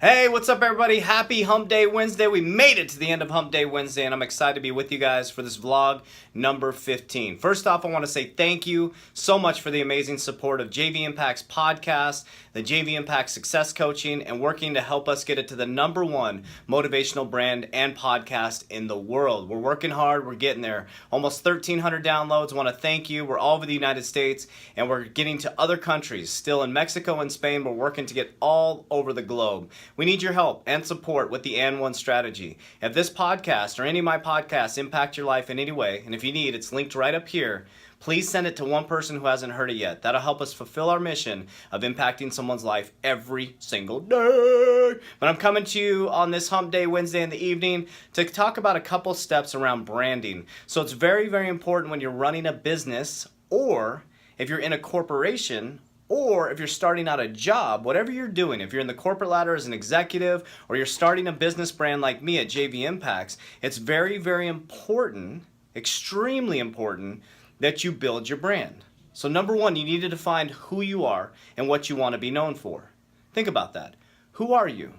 Hey, what's up everybody? Happy Hump Day Wednesday. We made it to the end of Hump Day Wednesday and I'm excited to be with you guys for this vlog number 15. First off, I want to say thank you so much for the amazing support of Jvimpacts podcast, the Jvimpacts Success Coaching, and working to help us get it to the #1 motivational brand and podcast in the world. We're working hard. We're getting there. Almost 1,300 downloads. I want to thank you. We're all over the United States and we're getting to other countries. Still in Mexico and Spain. We're working to get all over the globe. We need your help and support with the And One strategy. If this podcast or any of my podcasts impact your life in any way, and if you need, it's linked right up here, please send it to one person who hasn't heard it yet. That'll help us fulfill our mission of impacting someone's life every single day. But I'm coming to you on this Hump Day Wednesday in the evening to talk about a couple steps around branding. So it's very, very important when you're running a business, or if you're in a corporation, or if you're starting out a job, whatever you're doing, if you're in the corporate ladder as an executive, or you're starting a business brand like me at Jvimpacts, it's very, very important, extremely important, that you build your brand. So #1, you need to define who you are and what you want to be known for. Think about that. Who are you?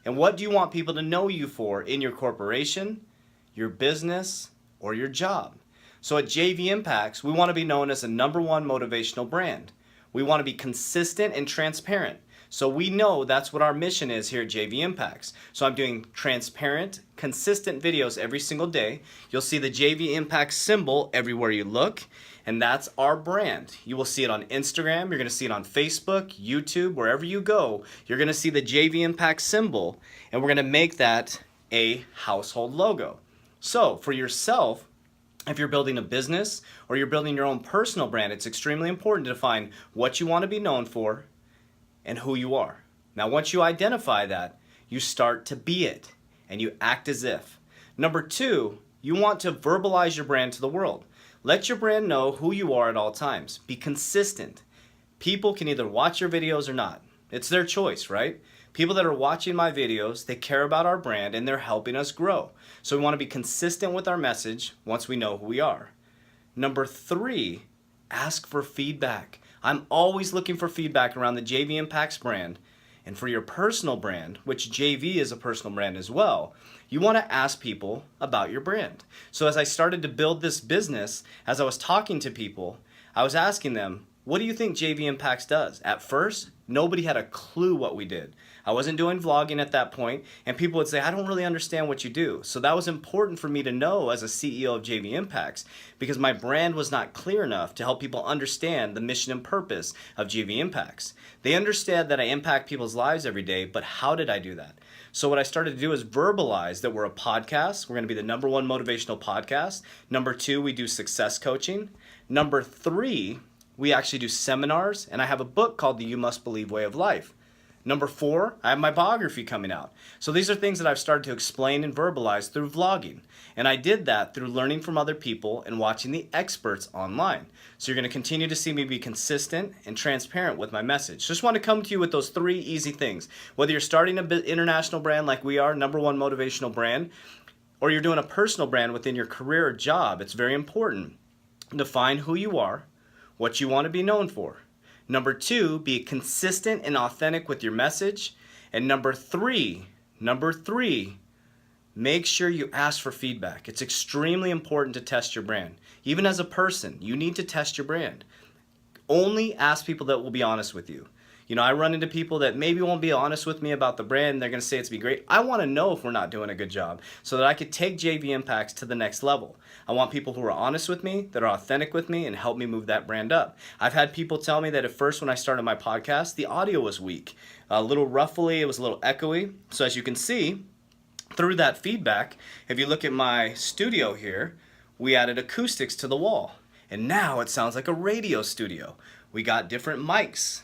And what do you want people to know you for in your corporation, your business, or your job? So at Jvimpacts, we want to be known as a #1 motivational brand. We want to be consistent and transparent. So we know that's what our mission is here at Jvimpacts. So I'm doing transparent, consistent videos every single day. You'll see the Jvimpacts symbol everywhere you look, and that's our brand. You will see it on Instagram, you're going to see it on Facebook, YouTube, wherever you go, you're going to see the Jvimpacts symbol, and we're going to make that a household logo. So for yourself, if you're building a business or you're building your own personal brand, it's extremely important to define what you want to be known for and who you are. Now, once you identify that, you start to be it and you act as if. #2, you want to verbalize your brand to the world. Let your brand know who you are at all times. Be consistent. People can either watch your videos or not. It's their choice, right? People that are watching my videos, they care about our brand and they're helping us grow. So we want to be consistent with our message once we know who we are. #3, ask for feedback. I'm always looking for feedback around the Jvimpacts brand. And for your personal brand, which JV is a personal brand as well, you want to ask people about your brand. So as I started to build this business, as I was talking to people, I was asking them, what do you think Jvimpacts does? At first, nobody had a clue what we did. I wasn't doing vlogging at that point, and people would say, I don't really understand what you do. So that was important for me to know as a CEO of Jvimpacts, because my brand was not clear enough to help people understand the mission and purpose of Jvimpacts. They understand that I impact people's lives every day, but how did I do that? So what I started to do is verbalize that we're a podcast. We're going to be the #1 motivational podcast. #2, we do success coaching. #3, we actually do seminars, and I have a book called The You Must Believe Way of Life. #4, I have my biography coming out. So these are things that I've started to explain and verbalize through vlogging. And I did that through learning from other people and watching the experts online. So you're going to continue to see me be consistent and transparent with my message. Just want to come to you with those 3 easy things. Whether you're starting an international brand like we are, #1 motivational brand, or you're doing a personal brand within your career or job, it's very important. Define who you are, what you want to be known for. #2, be consistent and authentic with your message. And #3, make sure you ask for feedback. It's extremely important to test your brand. Even as a person, you need to test your brand. Only ask people that will be honest with you. You know, I run into people that maybe won't be honest with me about the brand. They're going to say it's be great. I want to know if we're not doing a good job so that I could take Jvimpacts to the next level. I want people who are honest with me, that are authentic with me, and help me move that brand up. I've had people tell me that at first when I started my podcast, the audio was weak. A little ruffly, it was a little echoey. So as you can see, through that feedback, if you look at my studio here, we added acoustics to the wall. And now it sounds like a radio studio. We got different mics.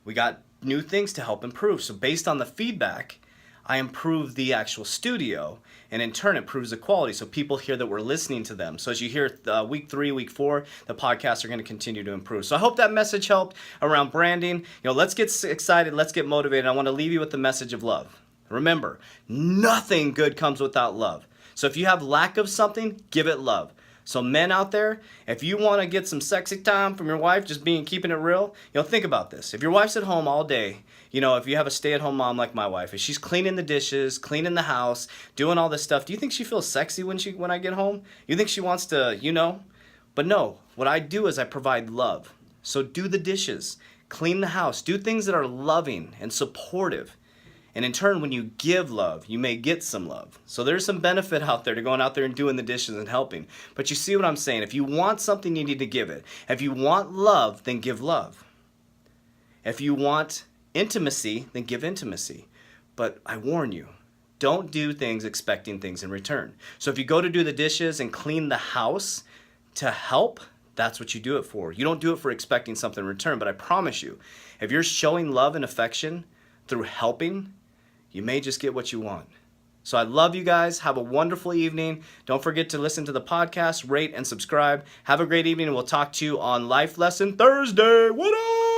We got new things to help improve. So based on the feedback, I improve the actual studio, and in turn improves the quality so people hear that we're listening to them. So as you hear week 3, week 4, the podcasts are going to continue to improve. So I hope that message helped around branding. You know, let's get excited, let's get motivated. I want to leave you with the message of love. Remember, nothing good comes without love. So if you have lack of something, give it love. So men out there, if you want to get some sexy time from your wife, just keeping it real, think about this. If your wife's at home all day, if you have a stay-at-home mom like my wife, if she's cleaning the dishes, cleaning the house, doing all this stuff, do you think she feels sexy when I get home? You think she wants to, But no, what I do is I provide love. So do the dishes, clean the house, do things that are loving and supportive. And in turn, when you give love, you may get some love. So there's some benefit out there to going out there and doing the dishes and helping. But you see what I'm saying? If you want something, you need to give it. If you want love, then give love. If you want intimacy, then give intimacy. But I warn you, don't do things expecting things in return. So if you go to do the dishes and clean the house to help, that's what you do it for. You don't do it for expecting something in return. But I promise you, if you're showing love and affection through helping, you may just get what you want. So I love you guys. Have a wonderful evening. Don't forget to listen to the podcast, rate, and subscribe. Have a great evening, and we'll talk to you on Life Lesson Thursday. What up?